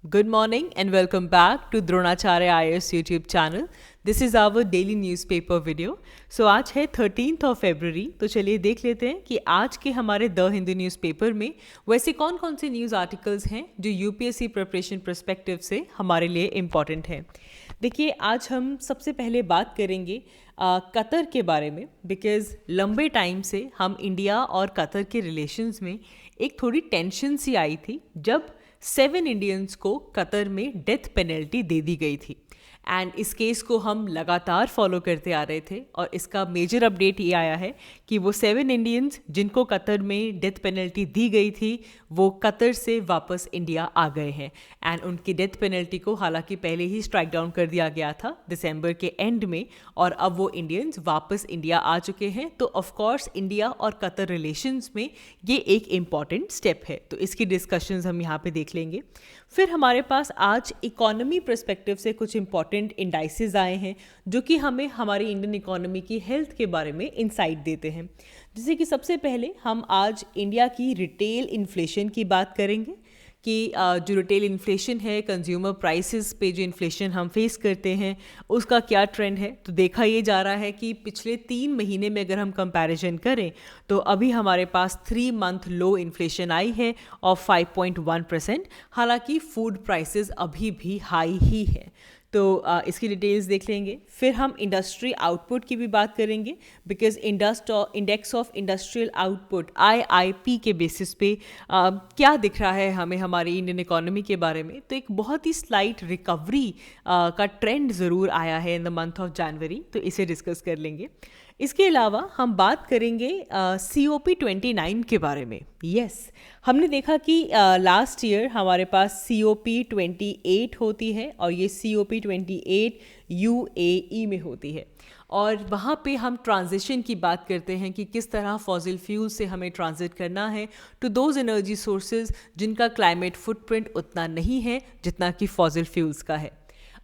Good morning and welcome back to Dronacharya IAS YouTube channel. This is our daily newspaper video. So आज है 13th of February. तो चलिए देख लेते हैं कि आज के हमारे द हिंदू न्यूज़पेपर में वैसे कौन कौन से न्यूज़ आर्टिकल्स हैं जो यूपीएससी प्रिपरेशन पर्सपेक्टिव से हमारे लिए इम्पॉर्टेंट हैं। देखिए आज हम सबसे पहले बात करेंगे कतर के बारे में, बिकॉज़ लंबे टाइम से हम इंडिया और कतर के रिलेशंस में एक थोड़ी टेंशन सी आई थी जब 7 इंडियंस को कतर में डेथ पेनल्टी दे दी गई थी। एंड इस केस को हम लगातार फॉलो करते आ रहे थे और इसका मेजर अपडेट ये आया है कि वो 7 इंडियंस जिनको कतर में डेथ पेनल्टी दी गई थी वो कतर से वापस इंडिया आ गए हैं। एंड उनकी डेथ पेनल्टी को हालांकि पहले ही स्ट्राइक डाउन कर दिया गया था दिसंबर के एंड में, और अब वो इंडियंस वापस इंडिया आ चुके हैं। तो ऑफ कोर्स इंडिया और कतर रिलेशंस में ये एक इम्पॉर्टेंट स्टेप है, तो इसकी डिस्कशंस हम यहाँ पे देख लेंगे। फिर हमारे पास आज इकोनॉमी पर्सपेक्टिव से कुछ इंपॉर्टेंट इंडाइसेस आए हैं जो कि हमें हमारी इंडियन इकोनॉमी की हेल्थ के बारे में इंसाइट देते हैं। जैसे कि सबसे पहले हम आज इंडिया की रिटेल इन्फ्लेशन की बात करेंगे कि जो रिटेल इन्फ्लेशन है, कंज्यूमर प्राइसेस पे जो इन्फ्लेशन हम फेस करते हैं उसका क्या ट्रेंड है। तो देखा ये जा रहा है कि पिछले 3 महीने में अगर हम कंपैरिजन करें तो अभी हमारे पास 3 मंथ लो इन्फ्लेशन आई है ऑफ 5.1%। हालांकि फूड प्राइसेस अभी भी हाई ही है, तो इसकी डिटेल्स देख लेंगे। फिर हम इंडस्ट्री आउटपुट की भी बात करेंगे, because index of industrial output IIP के बेसिस पे क्या दिख रहा है हमें हमारी इंडियन इकोनॉमी के बारे में। तो एक बहुत ही स्लाइट रिकवरी का ट्रेंड ज़रूर आया है in the month of January, तो इसे डिस्कस कर लेंगे। इसके अलावा हम बात करेंगे COP29 के बारे में। यस, हमने देखा कि लास्ट ईयर हमारे पास COP28 होती है और ये COP28 UAE में होती है, और वहाँ पे हम ट्रांजिशन की बात करते हैं कि किस तरह फॉसिल फ्यूल से हमें ट्रांजिट करना है टू दोज एनर्जी सोर्सेज जिनका क्लाइमेट फुटप्रिंट उतना नहीं है जितना कि फॉसिल फ्यूल्स का है।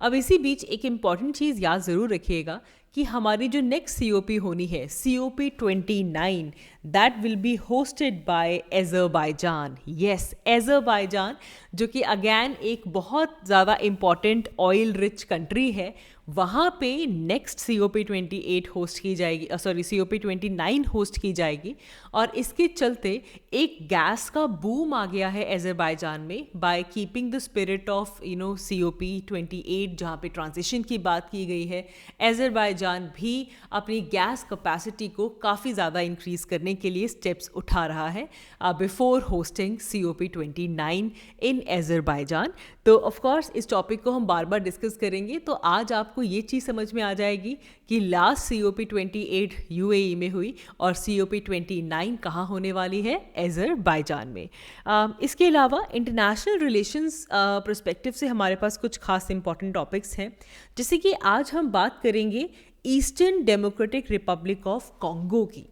अब इसी बीच एक इम्पॉर्टेंट चीज़ याद ज़रूर रखिएगा कि हमारी जो नेक्स्ट COP होनी है COP29, that will be hosted by Azerbaijan. Yes, Azerbaijan जो कि अगैन एक बहुत ज़्यादा इम्पॉर्टेंट ऑयल रिच कंट्री है, वहाँ पे नेक्स्ट COP28 होस्ट की जाएगी, COP29 होस्ट की जाएगी। और इसके चलते एक गैस का बूम आ गया है अज़रबैजान में by keeping the spirit of COP28 जहाँ पे ट्रांजिशन की बात की गई है। अज़रबैजान भी अपनी गैस कैपेसिटी को काफ़ी ज़्यादा इंक्रीज़ करने के लिए स्टेप्स उठा रहा है बिफोर होस्टिंग COP29 इन अज़रबैजान। तो ऑफ कोर्स इस टॉपिक को हम बार बार डिस्कस करेंगे, तो आज आपको ये चीज़ समझ में आ जाएगी कि लास्ट COP28 UAE में हुई और COP29 कहाँ होने वाली है, अज़रबैजान में। इसके अलावा इंटरनेशनल रिलेशंस पर्सपेक्टिव से हमारे पास कुछ खास इंपॉर्टेंट टॉपिक्स हैं, जैसे कि आज हम बात करेंगे eastern Democratic Republic of Congo की।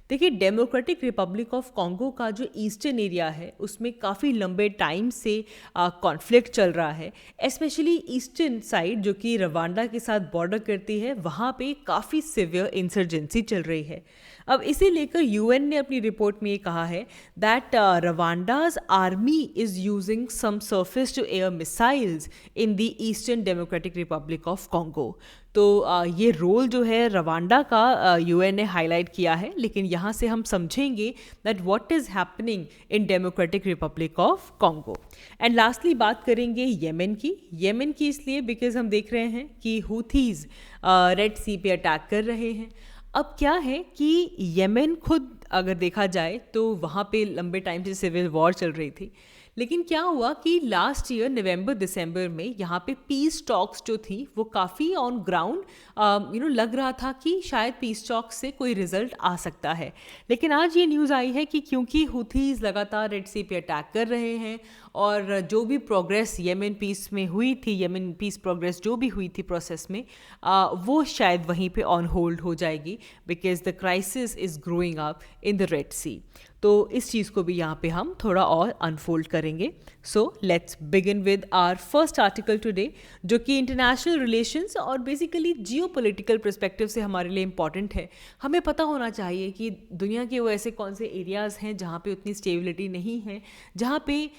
देखिए, डेमोक्रेटिक रिपब्लिक ऑफ कॉन्गो का जो ईस्टर्न एरिया है उसमें काफ़ी लंबे टाइम से कॉन्फ्लिक्ट चल रहा है। स्पेशली ईस्टर्न साइड जो कि रवांडा के साथ बॉर्डर करती है, वहाँ पे काफ़ी सिवियर इंसर्जेंसी चल रही है। अब इसे लेकर UN ने अपनी रिपोर्ट में ये कहा है that Rwanda's army is using some surface to air missiles in the eastern Democratic Republic of Congo. तो ये रोल जो है रवांडा का UN ने हाईलाइट किया है, लेकिन यहाँ से हम समझेंगे that what is happening in democratic Republic of Congo. And lastly बात करेंगे येमेन की इसलिए बिकॉज हम देख रहे हैं कि हुथीज़ रेड सी पे अटैक कर रहे हैं। अब क्या है कि येमेन खुद अगर देखा जाए तो वहाँ पे लंबे टाइम से सिविल वॉर चल रही थी, लेकिन क्या हुआ कि लास्ट ईयर नवंबर दिसंबर में यहाँ पे पीस टॉक्स जो थी वो काफ़ी ऑन ग्राउंड लग रहा था कि शायद पीस टॉक्स से कोई रिजल्ट आ सकता है। लेकिन आज ये न्यूज़ आई है कि क्योंकि हुथीज़ लगातार रेड सी पे अटैक कर रहे हैं और जो भी प्रोग्रेस येमेन पीस में हुई थी, येमेन पीस प्रोग्रेस जो भी हुई थी प्रोसेस में, वो शायद वहीं पे ऑन होल्ड हो जाएगी because the crisis is growing up in the Red Sea. तो इस चीज़ को भी यहाँ पे हम थोड़ा और अनफोल्ड करेंगे. So let's begin with our first article today, जो कि इंटरनेशनल रिलेशंस और बेसिकली जियोपॉलिटिकल पर्सपेक्टिव से हमारे लिए इम्पॉर्टेंट है. हमें पता होना चाहिए कि दुनिया के वो ऐसे कौन से एरियाज़ हैं जहाँ पे उतनी स्टेबिलिटी नहीं है, जहाँ पे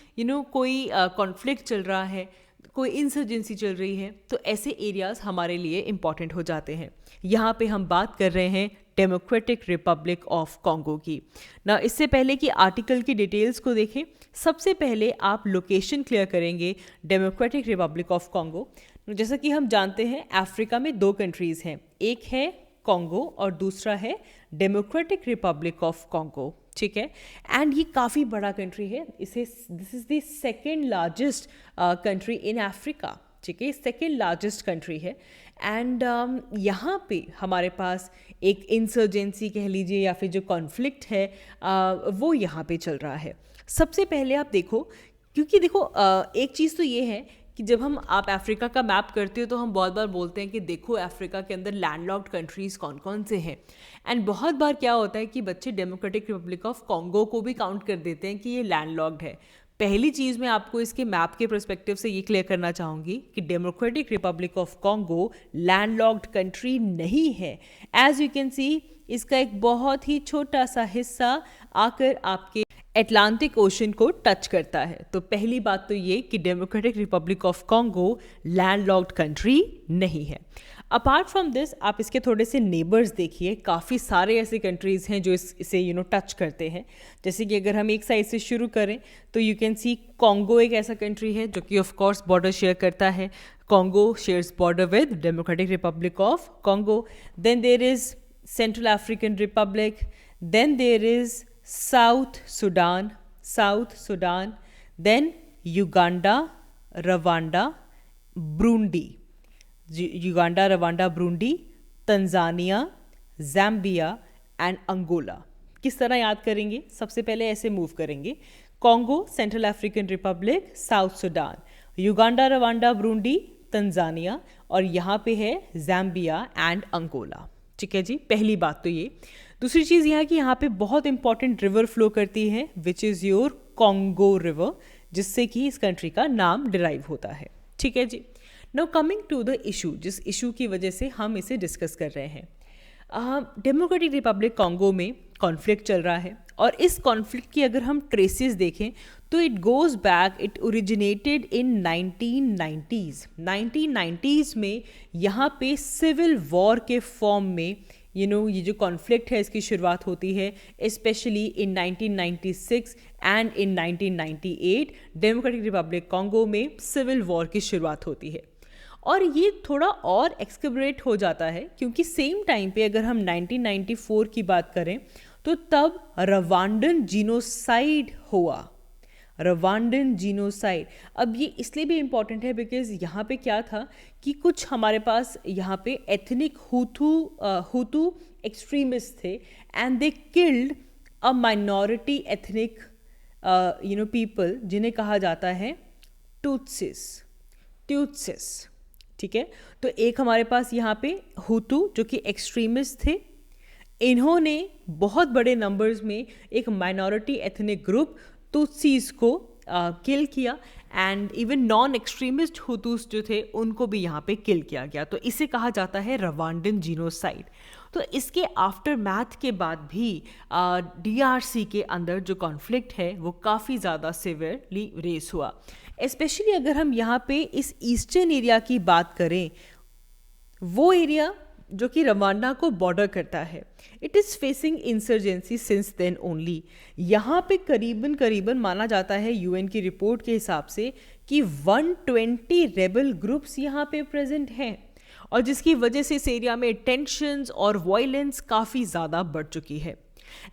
कोई कॉन्फ्लिक्ट चल रहा है, कोई इंसर्जेंसी चल रही है. तो ऐसे एरियाज़ हमारे लिए इम्पॉर्टेंट हो जाते हैं. यहाँ पे हम बात कर रहे हैं डेमोक्रेटिक रिपब्लिक ऑफ कॉन्गो की ना. इससे पहले कि आर्टिकल की डिटेल्स को देखें, सबसे पहले आप लोकेशन क्लियर करेंगे डेमोक्रेटिक रिपब्लिक ऑफ कॉन्गो. जैसा कि हम जानते हैं अफ्रीका में 2 कंट्रीज़ हैं, एक है कॉन्गो और दूसरा है डेमोक्रेटिक रिपब्लिक ऑफ कॉन्गो. ठीक है, एंड ये काफ़ी बड़ा कंट्री है. This is the second largest country in Africa. ठीक है, सेकेंड लार्जेस्ट कंट्री है. एंड यहाँ पे हमारे पास एक इंसर्जेंसी कह लीजिए या फिर जो कॉन्फ्लिक्ट है वो यहाँ पे चल रहा है. सबसे पहले आप देखो, क्योंकि देखो एक चीज़ तो ये है कि जब आप अफ्रीका का मैप करते हो तो हम बहुत बार बोलते हैं कि देखो अफ्रीका के अंदर लैंडलॉक्ड कंट्रीज़ कौन कौन से हैं. एंड बहुत बार क्या होता है कि बच्चे डेमोक्रेटिक रिपब्लिक ऑफ कॉन्गो को भी काउंट कर देते हैं कि ये लैंडलॉक्ड है. पहली चीज़ मैं आपको इसके मैप के पर्सपेक्टिव से ये क्लियर करना चाहूँगी कि democratic Republic of Congo landlocked country नहीं है. एज यू कैन सी, इसका एक बहुत ही छोटा सा हिस्सा आकर आपके अटलांटिक ओशन को टच करता है. तो पहली बात तो ये कि democratic Republic of Congo landlocked country नहीं है. अपार्ट फ्रॉम दिस आप इसके थोड़े से नेबर्स देखिए, काफ़ी सारे ऐसे कंट्रीज़ हैं जो इसे टच करते हैं. जैसे कि अगर हम एक साइड से शुरू करें तो यू कैन सी कॉन्गो एक ऐसा कंट्री है जो कि ऑफ कोर्स बॉर्डर शेयर करता है. Congo shares border with Democratic Republic of Congo. Then there is Central African Republic. Then there is South Sudan, then Uganda, Rwanda, Burundi, Tanzania, Zambia and Angola. किस तरह याद करेंगे? सबसे पहले ऐसे move करेंगे: Congo, Central African Republic, South Sudan, Uganda, Rwanda, Burundi, Tanzania, और यहाँ पे है ज़ैम्बिया एंड अंगोला. ठीक है जी, पहली बात तो ये. दूसरी चीज़ यह है कि यहाँ पे बहुत इंपॉर्टेंट रिवर फ्लो करती है which is your Congo river, जिससे कि इस कंट्री का नाम डिराइव होता है. ठीक है जी. Now coming to the issue, जिस इशू की वजह से हम इसे डिस्कस कर रहे हैं. डेमोक्रेटिक रिपब्लिक कॉन्गो में कॉन्फ्लिक्ट चल रहा है, और इस कॉन्फ्लिक्ट की अगर हम ट्रेसेस देखें तो it goes back, it originated in 1990s. 1990s में यहाँ पे सिविल वॉर के फॉर्म में ये जो कॉन्फ्लिक्ट है इसकी शुरुआत होती है. Specially in 1996 and in 1998 democratic Republic Congo में सिविल वॉर की शुरुआत होती है. और ये थोड़ा और एक्सकबरेट हो जाता है क्योंकि सेम टाइम पे अगर हम 1994 की बात करें तो तब रवांडन जीनोसाइड हुआ. Rwandan genocide. अब ये इसलिए भी इम्पॉर्टेंट है बिकॉज यहाँ पे क्या था कि कुछ हमारे पास यहाँ पे एथनिक हुतू एक्सट्रीमिस्ट थे and they killed a minority ethnic people जिन्हें कहा जाता है ट्यूत्सिस. ठीक है, तो एक हमारे पास यहाँ पे हुतू जो कि एक्सट्रीमिस्ट थे, इन्होंने बहुत बड़े नंबर्स में एक माइनॉरिटी एथनिक ग्रुप तुत्सीज को किल किया एंड इवन नॉन एक्सट्रीमिस्ट हुतूस जो थे उनको भी यहाँ पे किल किया गया. तो इसे कहा जाता है रवांडन जीनोसाइड. तो इसके आफ्टर मैथ के बाद भी DRC के अंदर जो कॉन्फ्लिक्ट है वो काफ़ी ज़्यादा सिवियरली रेस हुआ. स्पेशली अगर हम यहाँ पे इस ईस्टर्न एरिया की बात करें, वो एरिया जो कि रवांडा को बॉर्डर करता है, it is facing insurgency since then only. यहाँ पे करीबन माना जाता है UN की रिपोर्ट के हिसाब से कि 120 रेबल ग्रुप्स यहाँ पे प्रेजेंट हैं, और जिसकी वजह से इस एरिया में टेंशन्स और वायलेंस काफ़ी ज़्यादा बढ़ चुकी है.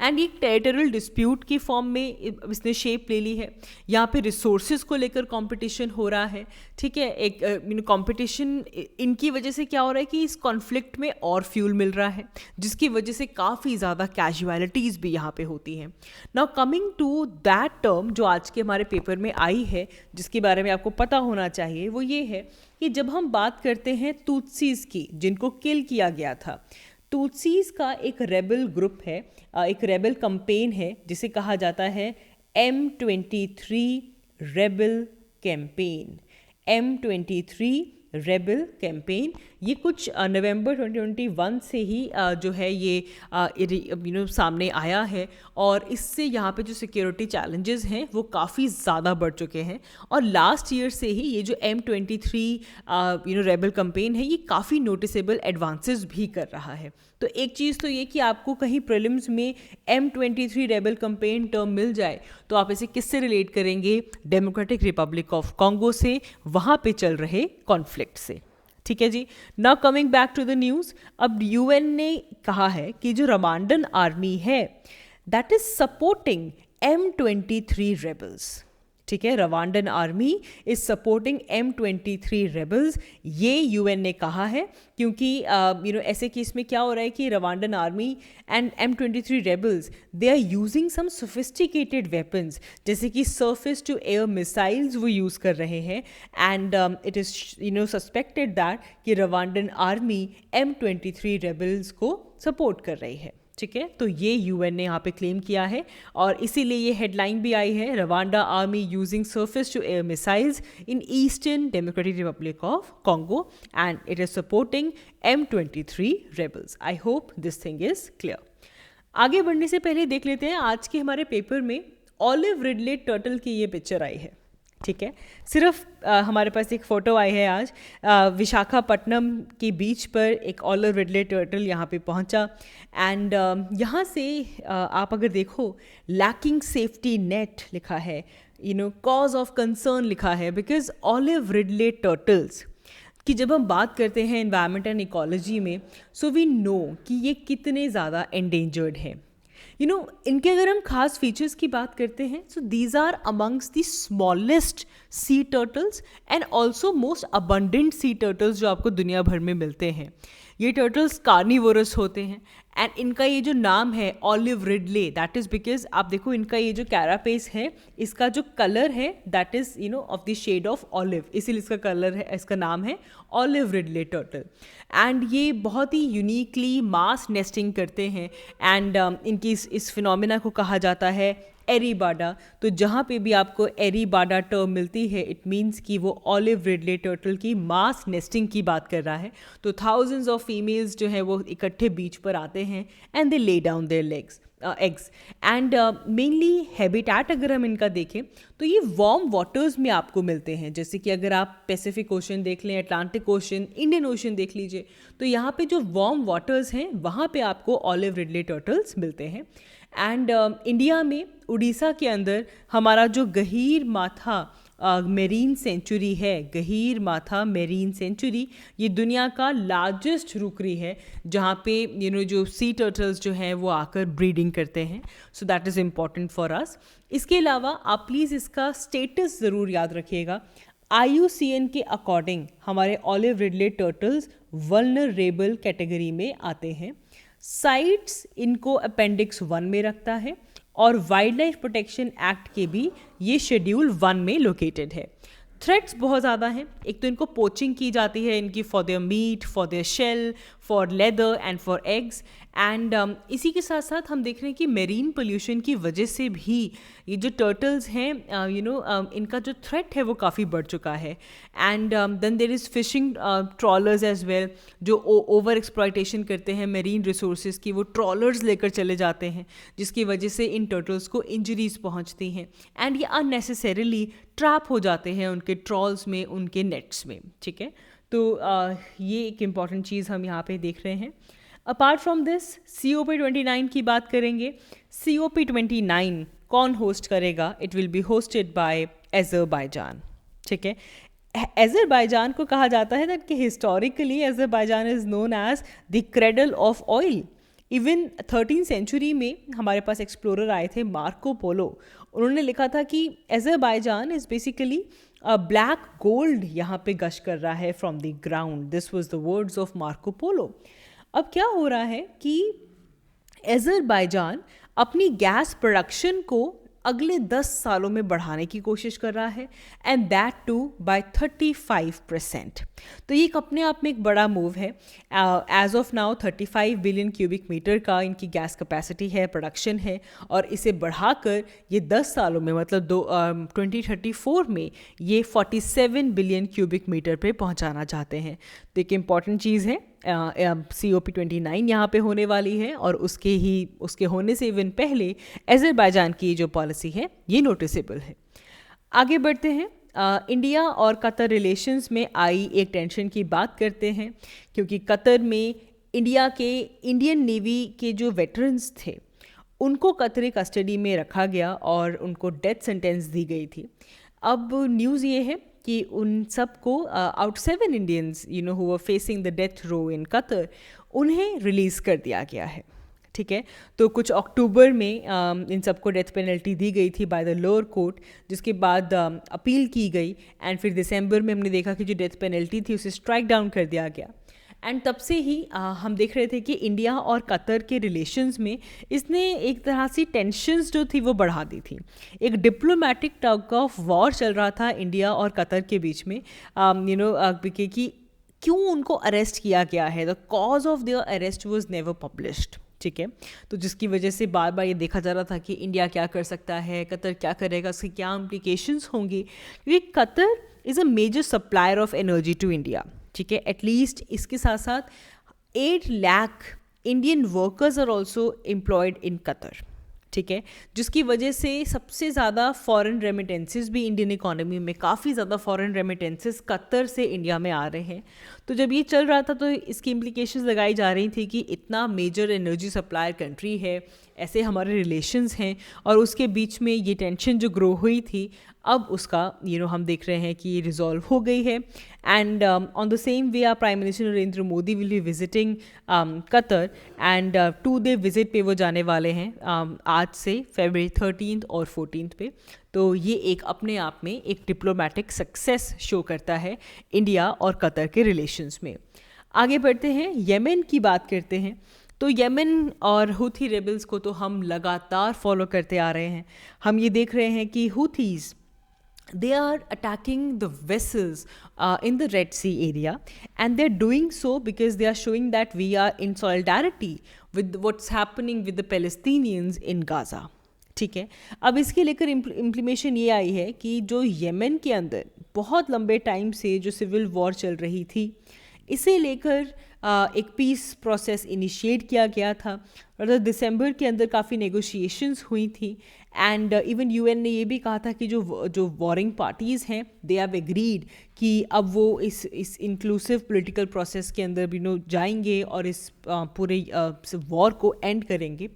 एंड एक टेरिटोरियल डिस्प्यूट की फॉर्म में इसने शेप ले ली है. यहाँ पे रिसोर्सेज को लेकर कंपटीशन हो रहा है. ठीक है, एक कंपटीशन इनकी वजह से क्या हो रहा है कि इस कॉन्फ्लिक्ट में और फ्यूल मिल रहा है, जिसकी वजह से काफ़ी ज़्यादा कैजुअलिटीज़ भी यहाँ पे होती हैं. Now coming to that term जो आज के हमारे पेपर में आई है, जिसके बारे में आपको पता होना चाहिए, वो ये है कि जब हम बात करते हैं तुत्सीज की जिनको किल किया गया था, टूट्सीज का एक रेबल ग्रुप है, एक रेबल कैंपेन है जिसे कहा जाता है M23 rebel campaign. M23 rebel campaign ये कुछ नवंबर 2021 से ही जो है ये सामने आया है, और इससे यहाँ पे जो सिक्योरिटी चैलेंजेस हैं वो काफ़ी ज़्यादा बढ़ चुके हैं। और लास्ट ईयर से ही ये जो M23 रेबल कैंपेन है ये काफ़ी नोटिसेबल एडवांसेस भी कर रहा है। तो एक चीज़ तो ये कि आपको कहीं प्रीलिम्स में M23 रेबल कैंपेन टर्म मिल जाए तो आप इसे किससे रिलेट करेंगे? डेमोक्रेटिक रिपब्लिक ऑफ कॉन्गो से, वहाँ पे चल रहे कॉन्फ्लिक्ट से। ठीक है जी। Now coming back to the news, अब UN ने कहा है कि जो रवांडन आर्मी है that is supporting M23 rebels. ठीक है, Rwandan army is supporting M23 rebels, ये UN ने कहा है, क्योंकि ऐसे केस में क्या हो रहा है कि Rwandan army and M23 rebels they are using some sophisticated weapons, जैसे कि सरफेस टू एयर मिसाइल्स वो यूज़ कर रहे हैं, and it is suspected that कि रवांडन आर्मी M23 रेबल्स को सपोर्ट कर रही है। ठीक है, तो ये UN ने यहाँ पे क्लेम किया है, और इसीलिए ये हेडलाइन भी आई है, Rwanda army using surface to air missiles in eastern Democratic Republic of Congo and it is supporting M23 rebels. I hope this thing is clear. आगे बढ़ने से पहले देख लेते हैं आज के हमारे पेपर में ऑलिव रिडले टर्टल की ये पिक्चर आई है। ठीक है, सिर्फ हमारे पास एक फ़ोटो आई है आज, विशाखापट्टनम के बीच पर एक ऑलिव रिडले टर्टल यहाँ पे पहुँचा, एंड यहाँ से आप अगर देखो लैकिंग सेफ्टी नेट लिखा है, कॉज ऑफ कंसर्न लिखा है, बिकॉज ऑलिव रिडले टर्टल्स कि जब हम बात करते हैं एनवायरनमेंट एंड इकोलॉजी में, सो वी नो कि ये कितने ज़्यादा एंडेंजर्ड हैं। इनके अगर हम खास फीचर्स की बात करते हैं, so these are amongst the smallest sea turtles and also most abundant sea turtles जो आपको दुनिया भर में मिलते हैं। ये टर्टल्स कार्निवोरस होते हैं, एंड इनका ये जो नाम है olive Ridley, that is because आप देखो इनका ये जो कैरापेस है, इसका जो कलर है that is of the shade of olive, इसीलिए इसका कलर है, इसका नाम है ऑलिव रिडले टर्टल। एंड ये बहुत ही यूनिकली मास नेस्टिंग करते हैं, एंड इनकी इस फिनोमिना को कहा जाता है एरीबाडा। तो जहाँ पे भी आपको एरीबाडा टर्म मिलती है, इट मीन्स कि वो ऑलिव रिडले टर्टल की मास नेस्टिंग की बात कर रहा है। तो थाउजेंड्स ऑफ फीमेल्स जो हैं वो इकट्ठे बीच पर आते हैं and they lay down their eggs, and mainly habitat अगर हम इनका देखें तो ये वार्म वाटर्स में आपको मिलते हैं, जैसे कि अगर आप पैसिफिक ओशन देख लें, अटलांटिक ओशन, इंडियन ओशन देख लीजिए, तो यहाँ पे जो वार्म वाटर्स हैं वहाँ पे आपको ऑलिव रिडले टर्टल्स मिलते हैं। एंड इंडिया में उड़ीसा के अंदर हमारा जो गहीर माथा मेरीन सेंचुरी है, गहीर माथा मेरीन सेंचुरी, ये दुनिया का लार्जेस्ट रुकरी है जहाँ पे जो सी टर्टल्स जो हैं वो आकर ब्रीडिंग करते हैं। सो that is important for us. इसके अलावा आप प्लीज़ इसका स्टेटस ज़रूर याद रखिएगा। IUCN के अकॉर्डिंग हमारे olive Ridley turtles vulnerable category में आते हैं। साइट्स इनको अपेंडिक्स 1 में रखता है, और वाइल्ड लाइफ प्रोटेक्शन एक्ट के भी ये शेड्यूल 1 में लोकेटेड है। थ्रेट्स बहुत ज़्यादा हैं। एक तो इनको पोचिंग की जाती है इनकी for their meat, for their shell, for leather and for eggs, and इसी के साथ साथ हम देख रहे हैं कि मेरीन पोल्यूशन की वजह से भी ये जो टर्टल्स हैं इनका जो थ्रेट है वो काफ़ी बढ़ चुका है। And then there is fishing trawlers as well, जो ओवर एक्सप्लॉयटेशन करते हैं मेरीन रिसोर्सेज की, वो ट्रॉलर्स लेकर चले जाते हैं, जिसकी वजह से इन टर्टल्स को इंजरीज पहुंचती हैं, एंड ये अननेसेसरीली ट्रैप हो जाते हैं उनके ट्रॉल्स में, उनके नेट्स में। ठीक है, तो ये एक इम्पॉर्टेंट चीज़ हम यहाँ पे देख रहे हैं। अपार्ट फ्रॉम दिस COP29 की बात करेंगे। COP29 कौन होस्ट करेगा? It will be hosted by Azerbaijan. ठीक है, अज़रबैजान को कहा जाता है दैट कि historically Azerbaijan is known as the cradle of oil. Even 13th century में हमारे पास एक्सप्लोरर आए थे मार्को पोलो, उन्होंने लिखा था कि Azerbaijan is basically black gold यहाँ पे गश कर रहा है from the ground. This was the words of Marco Polo. अब क्या हो रहा है कि अज़रबैजान अपनी गैस प्रोडक्शन को अगले 10 सालों में बढ़ाने की कोशिश कर रहा है, एंड दैट टू बाय 35%। तो ये एक अपने आप में एक बड़ा मूव है। As of now 35 billion cubic metre का इनकी गैस कैपेसिटी है, प्रोडक्शन है, और इसे बढ़ाकर ये 10 सालों में मतलब 2034 में ये 47 बिलियन क्यूबिक मीटर पे पहुंचाना चाहते हैं। तो एक इम्पॉर्टेंट चीज़ है। COP29 यहाँ पे होने वाली है, और उसके होने से इवन पहले अज़रबैजान की जो पॉलिसी है ये नोटिसेबल है। आगे बढ़ते हैं। इंडिया और कतर रिलेशंस में आई एक टेंशन की बात करते हैं, क्योंकि कतर में इंडियन नेवी के जो वेटरन्स थे उनको कतरी कस्टडी में रखा गया और उनको डेथ सेंटेंस दी गई थी। अब न्यूज़ ये है कि उन सबको out 7 Indians who were facing the death row in Qatar, उन्हें रिलीज़ कर दिया गया है। ठीक है, तो कुछ अक्टूबर में इन सबको डेथ पेनल्टी दी गई थी बाय द लोअर कोर्ट, जिसके बाद अपील की गई, एंड फिर दिसंबर में हमने देखा कि जो डेथ पेनल्टी थी उसे स्ट्राइक डाउन कर दिया गया। एंड तब से ही हम देख रहे थे कि इंडिया और कतर के रिलेशंस में इसने एक तरह से टेंशन्स जो थी वो बढ़ा दी थी। एक डिप्लोमेटिक टग ऑफ वॉर चल रहा था इंडिया और कतर के बीच में, कि क्यों उनको अरेस्ट किया गया है। The cause of their arrest was never published. ठीक है, तो जिसकी वजह से बार बार ये देखा जा रहा था कि इंडिया क्या कर सकता है, कतर क्या करेगा, उसकी क्या इम्प्लीकेशंस होंगी, क्योंकि Qatar is a major supplier of energy to India. ठीक है, एटलीस्ट इसके साथ साथ 8 lakh Indian workers are also employed in Qatar. ठीक है, जिसकी वजह से सबसे ज़्यादा फॉरेन रेमिटेंसेस भी इंडियन इकोनॉमी में, काफ़ी ज़्यादा फॉरेन रेमिटेंसेस कतर से इंडिया में आ रहे हैं। तो जब ये चल रहा था तो इसकी इम्प्लीकेशंस लगाई जा रही थी कि इतना मेजर एनर्जी सप्लायर कंट्री है, ऐसे हमारे रिलेशंस हैं, और उसके बीच में ये टेंशन जो ग्रो हुई थी, अब उसका हम देख रहे हैं कि ये रिजॉल्व हो गई है। And on the same way prime minister Narendra Modi will be visiting Qatar, and 2 day visit पे वो जाने वाले हैं आज से फरवरी 13 और 14 पे। तो ये एक अपने आप में एक डिप्लोमेटिक सक्सेस शो करता है इंडिया और कतर के रिलेशंस में। आगे बढ़ते हैं, येमेन की बात करते हैं। तो येमेन और हुथी रेबल्स को तो हम लगातार फॉलो करते आ रहे हैं। हम ये देख रहे हैं कि हुथीज़ they are attacking the vessels in the Red Sea area, and they're doing so because they are showing that we are in solidarity with what's happening with the Palestinians in Gaza. ठीक है, अब इसके लेकर implementation ये आई है कि जो Yemen के अंदर बहुत लंबे टाइम से जो सिविल वॉर चल रही थी, इसे लेकर एक पीस प्रोसेस इनिशिएट किया गया था, और दिसंबर के अंदर काफ़ी नेगोशिएशंस हुई थी, एंड इवन यूएन ने ये भी कहा था कि जो वॉरिंग पार्टीज़ हैं दे हैव एग्रीड कि अब वो इस इंक्लूसिव पॉलिटिकल प्रोसेस के अंदर भी जाएंगे और इस पूरे वॉर को एंड करेंगे।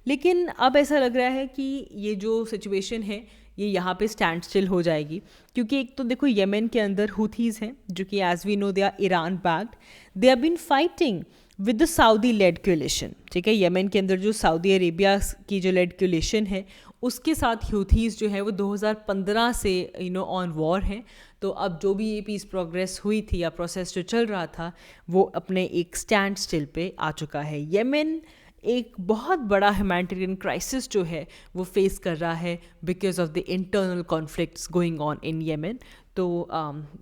लेकिन अब ऐसा लग रहा है कि ये जो सिचुएशन है ये यहाँ पे स्टैंड स्टिल हो जाएगी, क्योंकि एक तो देखो येमेन के अंदर हुथीज़ हैं जो कि as we know they are Iran backed, they have been fighting with the Saudi led coalition. ठीक है, येमेन के अंदर जो सऊदी अरेबिया की जो लेड कोलिशन है उसके साथ हुथीज़ जो है वो 2015 से ऑन वॉर हैं। तो अब जो भी ये पीस प्रोग्रेस हुई थी या प्रोसेस जो चल रहा था वो अपने एक स्टैंड स्टिल पे आ चुका है। येमेन एक बहुत बड़ा ह्यूमैनिटेरियन क्राइसिस जो है वो फेस कर रहा है because of the internal conflicts going on in Yemen. तो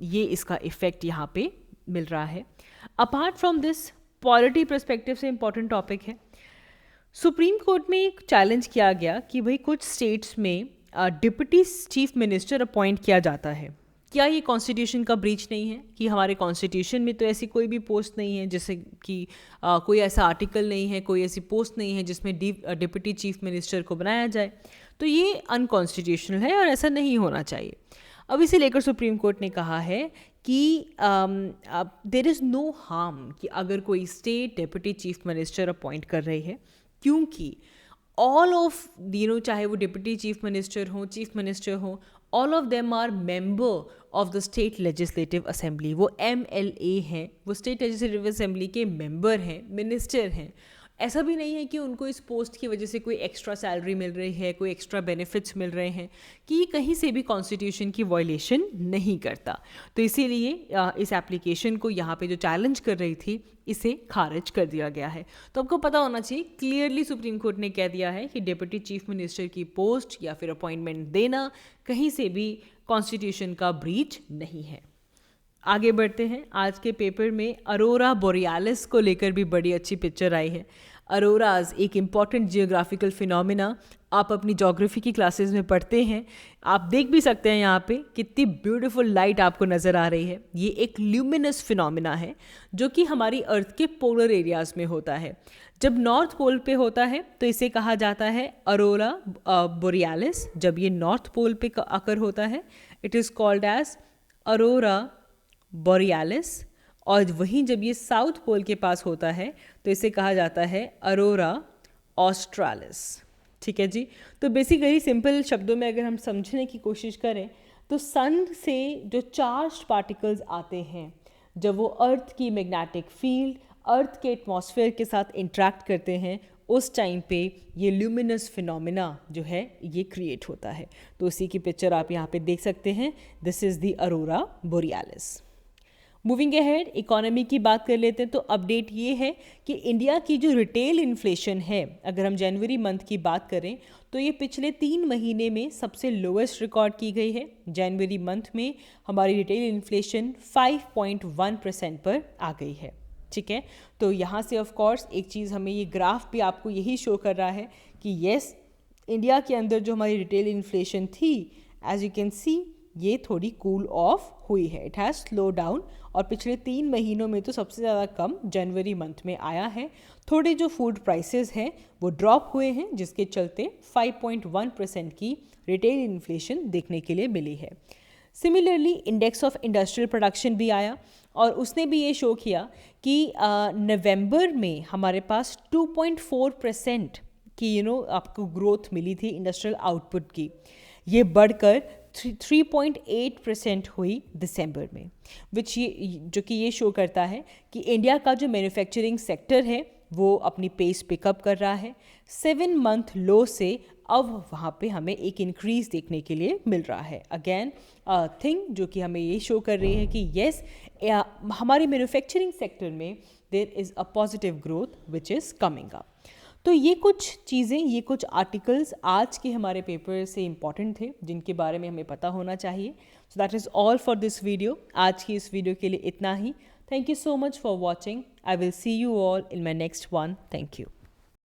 ये इसका इफ़ेक्ट यहाँ पे मिल रहा है। Apart from this, polity perspective से इम्पॉर्टेंट टॉपिक है। सुप्रीम कोर्ट में एक चैलेंज किया गया कि भाई कुछ स्टेट्स में डिप्टी चीफ मिनिस्टर अपॉइंट किया जाता है, क्या ये कॉन्स्टिट्यूशन का ब्रीच नहीं है कि हमारे कॉन्स्टिट्यूशन में तो ऐसी कोई भी पोस्ट नहीं है, जैसे कि कोई ऐसा आर्टिकल नहीं है, कोई ऐसी पोस्ट नहीं है जिसमें डिप्टी चीफ मिनिस्टर को बनाया जाए। तो ये अनकॉन्स्टिट्यूशनल है और ऐसा नहीं होना चाहिए। अब इसे लेकर सुप्रीम कोर्ट ने कहा है कि देयर इज़ नो हार्म कि अगर कोई state deputy chief minister appoint कर रही है, क्योंकि ऑल ऑफ चाहे वो डिप्टी चीफ मिनिस्टर हो, चीफ मिनिस्टर हो, all of them are member of the state legislative assembly. वो MLA हैं, वो स्टेट लेजिस्लेटिव असेंबली के मेंबर हैं, मिनिस्टर हैं। ऐसा भी नहीं है कि उनको इस पोस्ट की वजह से कोई एक्स्ट्रा सैलरी मिल रही है, कोई एक्स्ट्रा बेनिफिट्स मिल रहे हैं, कि ये कहीं से भी कॉन्स्टिट्यूशन की वायलेशन नहीं करता। तो इसीलिए इस एप्लीकेशन को यहाँ पे जो चैलेंज कर रही थी इसे खारिज कर दिया गया है। तो आपको पता होना चाहिए, क्लियरली सुप्रीम कोर्ट ने कह दिया है कि डिप्टी चीफ मिनिस्टर की पोस्ट या फिर अपॉइंटमेंट देना कहीं से भी कॉन्स्टिट्यूशन का ब्रीच नहीं है। आगे बढ़ते हैं। आज के पेपर में अरोरा बोरियालिस को लेकर भी बड़ी अच्छी पिक्चर आई है। अरोराज एक इम्पॉर्टेंट जियोग्राफिकल फिनोमिना, आप अपनी ज्योग्राफी की क्लासेस में पढ़ते हैं। आप देख भी सकते हैं यहाँ पे कितनी ब्यूटीफुल लाइट आपको नज़र आ रही है। ये एक ल्यूमिनस फिनोमिना है जो कि हमारी अर्थ के पोलर एरियाज़ में होता है। जब नॉर्थ पोल पे होता है तो इसे कहा जाता है अरोरा बोरियालिस। जब ये नॉर्थ पोल पे आकर होता है it is called as aurora borealis. और वहीं जब ये साउथ पोल के पास होता है तो इसे कहा जाता है अरोरा ऑस्ट्रालिस। ठीक है जी। तो बेसिकली सिंपल शब्दों में अगर हम समझने की कोशिश करें तो सन से जो चार्ज्ड पार्टिकल्स आते हैं, जब वो अर्थ की मैग्नेटिक फील्ड, अर्थ के एटमॉस्फेयर के साथ इंटरेक्ट करते हैं, उस टाइम पे ये ल्यूमिनस फिनोमिना जो है ये क्रिएट होता है। तो उसी की पिक्चर आप यहाँ पे देख सकते हैं। This is the Arora borealis. Moving ahead, economy की बात कर लेते हैं। तो अपडेट ये है कि इंडिया की जो रिटेल इन्फ्लेशन है, अगर हम जनवरी मंथ की बात करें तो ये पिछले 3 महीने में सबसे लोएस्ट रिकॉर्ड की गई है। जनवरी मंथ में हमारी रिटेल इन्फ्लेशन 5.1% पर आ गई है। ठीक है। तो यहाँ से ऑफ कोर्स एक चीज़ हमें ये ग्राफ भी आपको यही शो कर रहा है कि येस, इंडिया के अंदर जो हमारी रिटेल इन्फ्लेशन थी, एज यू कैन सी, ये थोड़ी कूल ऑफ हुई है। इट हैज़ स्लो डाउन और पिछले 3 महीनों में तो सबसे ज़्यादा कम जनवरी मंथ में आया है। थोड़े जो फूड प्राइसेस हैं वो ड्रॉप हुए हैं, जिसके चलते 5.1% की रिटेल इन्फ्लेशन देखने के लिए मिली है। Similarly index of industrial production भी आया और उसने भी ये शो किया कि नवंबर में हमारे पास 2.4% की आपको ग्रोथ मिली थी इंडस्ट्रियल आउटपुट की। ये बढ़कर 3.8% हुई दिसंबर में, जो कि ये शो करता है कि इंडिया का जो मैन्युफैक्चरिंग सेक्टर है वो अपनी पेस पिकअप कर रहा है। 7 मंथ लो से अब वहाँ पे हमें एक इंक्रीज देखने के लिए मिल रहा है। अगेन थिंग जो कि हमें ये शो कर रही है कि येस, हमारे मैन्युफैक्चरिंग सेक्टर में there is a positive growth which is coming up. तो ये कुछ चीज़ें, ये कुछ आर्टिकल्स आज के हमारे पेपर से इम्पॉर्टेंट थे जिनके बारे में हमें पता होना चाहिए। So that is all for this video. आज की इस वीडियो के लिए इतना ही। Thank you so much for watching. I will see you all in my next one. Thank you.